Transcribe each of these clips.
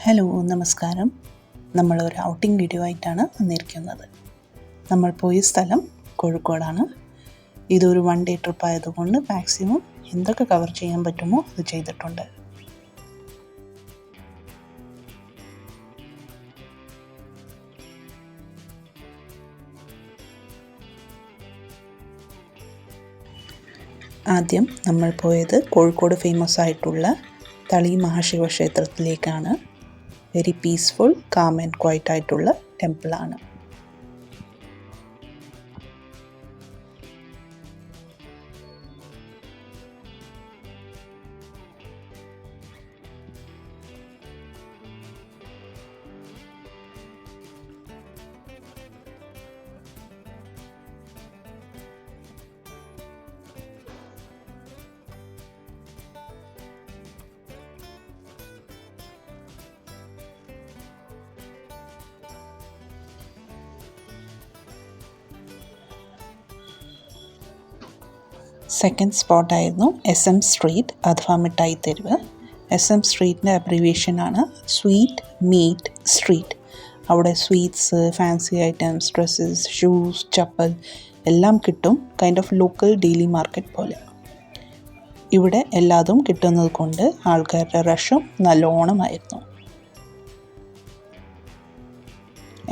Hello നമസ്കാരം. നമ്മളൊരു outing video ആയിട്ടാണ് വന്നിരിക്കുന്നത്. നമ്മൾ പോയ സ്ഥലം കോഴിക്കോടാണ്. ഇതൊരു 1 ഡേ ട്രിപ്പ് ആയതുകൊണ്ട് മാക്സിമം എന്തൊക്കെ കവർ ചെയ്യാൻ പറ്റുമോ അത് ചെയ്തിട്ടുണ്ട്. ആദ്യം നമ്മൾ പോയത് കോഴിക്കോട് ഫേമസ് ആയിട്ടുള്ള തളി മഹാശിവക്ഷേത്രത്തിലേക്കാണ്. Very peaceful, calm and quiet ആയിട്ടുള്ള ടെമ്പിളാണ്. സെക്കൻഡ് സ്പോട്ടായിരുന്നു SM സ്ട്രീറ്റ് അഥവാ മിഠായി തെരുവ്. SM സ്ട്രീറ്റിൻ്റെ അബ്രിവിയേഷനാണ് സ്വീറ്റ് മീറ്റ് സ്ട്രീറ്റ്. അവിടെ sweets, fancy items, dresses, shoes, chappal എല്ലാം കിട്ടും. Kind of local daily market പോലെ. ഇവിടെ എല്ലാതും കിട്ടുന്നത് കൊണ്ട് ആൾക്കാരുടെ റഷും നല്ലോണമായിരുന്നു.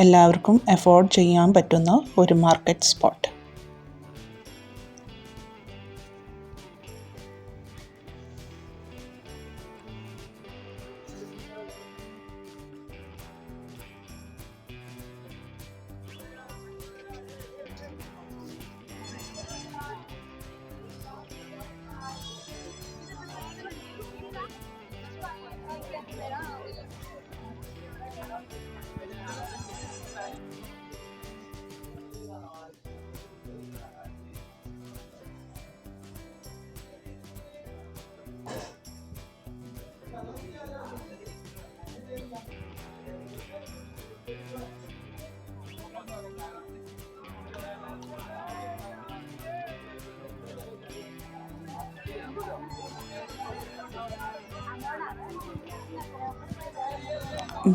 എല്ലാവർക്കും അഫോർഡ് ചെയ്യാൻ പറ്റുന്ന ഒരു മാർക്കറ്റ് സ്പോട്ട്.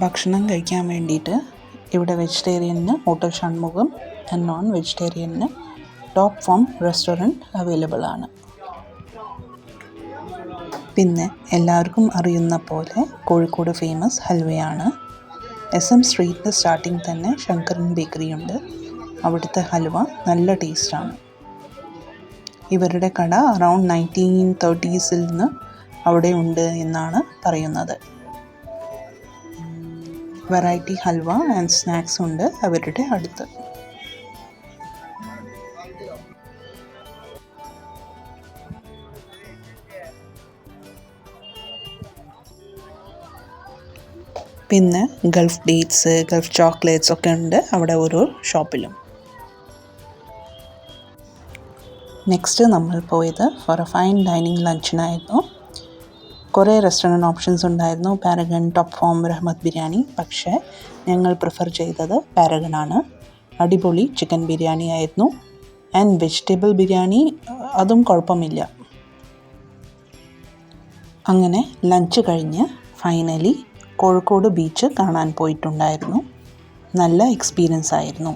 ഭക്ഷണം കഴിക്കാൻ വേണ്ടിയിട്ട് ഇവിടെ vegetarian hotel Shanmugham and non vegetarian top form restaurant available ആണ്. പിന്നെ എല്ലാവർക്കും അറിയുന്ന പോലെ കോഴിക്കോട് ഫേമസ് ഹൽവയാണ്. SM സ്ട്രീറ്റിൻ്റെ സ്റ്റാർട്ടിങ് തന്നെ ശങ്കരൻ ബേക്കറി ഉണ്ട്. അവിടുത്തെ ഹൽവ നല്ല ടേസ്റ്റാണ്. ഇവരുടെ കട അറൗണ്ട് 1930s നിന്ന് അവിടെ ഉണ്ട് എന്നാണ് പറയുന്നത്. വെറൈറ്റി ഹൽവ ആൻഡ് സ്നാക്സ് ഉണ്ട് അവരുടെ അടുത്ത്. പിന്നെ ഗൾഫ് ഡേറ്റ്സ്, ഗൾഫ് ചോക്ലേറ്റ്സ് ഒക്കെ ഉണ്ട് അവിടെ ഓരോ ഷോപ്പിലും. നെക്സ്റ്റ് നമ്മൾ പോയത് ഫോർ എ ഫൈൻ ഡൈനിങ് ലഞ്ചിനായിരുന്നു. കുറേ റെസ്റ്റോറൻറ്റ് ഓപ്ഷൻസ് ഉണ്ടായിരുന്നു. പാരഗൺ, ടോപ്പ് ഫോം, റഹ്മത്ത് ബിരിയാണി. പക്ഷേ ഞങ്ങൾ പ്രിഫർ ചെയ്തത് പാരഗണാണ്. അടിപൊളി ചിക്കൻ ബിരിയാണി ആയിരുന്നു. ആൻഡ് വെജിറ്റബിൾ ബിരിയാണി അതും കുഴപ്പമില്ല. അങ്ങനെ ലഞ്ച് കഴിഞ്ഞ് ഫൈനലി കോഴിക്കോട് ബീച്ച് കാണാൻ പോയിട്ടുണ്ടായിരുന്നു. നല്ല എക്സ്പീരിയൻസ് ആയിരുന്നു.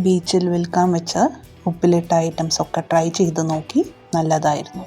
ബീച്ചിൽ വിൽക്കാൻ വെച്ച ഉപ്പിലിട്ട ഐറ്റംസ് ഒക്കെ ട്രൈ ചെയ്ത് നോക്കി. നല്ലതായിരുന്നു.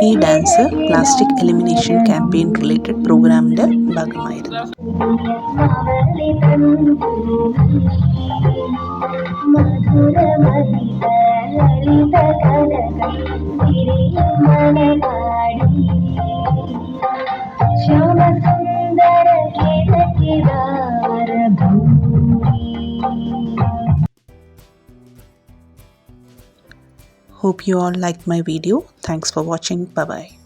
ഈ dance plastic elimination campaign related പ്രോഗ്രാമിൻ്റെ ഭാഗമായിരുന്നു. Hope you all liked my video. Thanks for watching. Bye bye.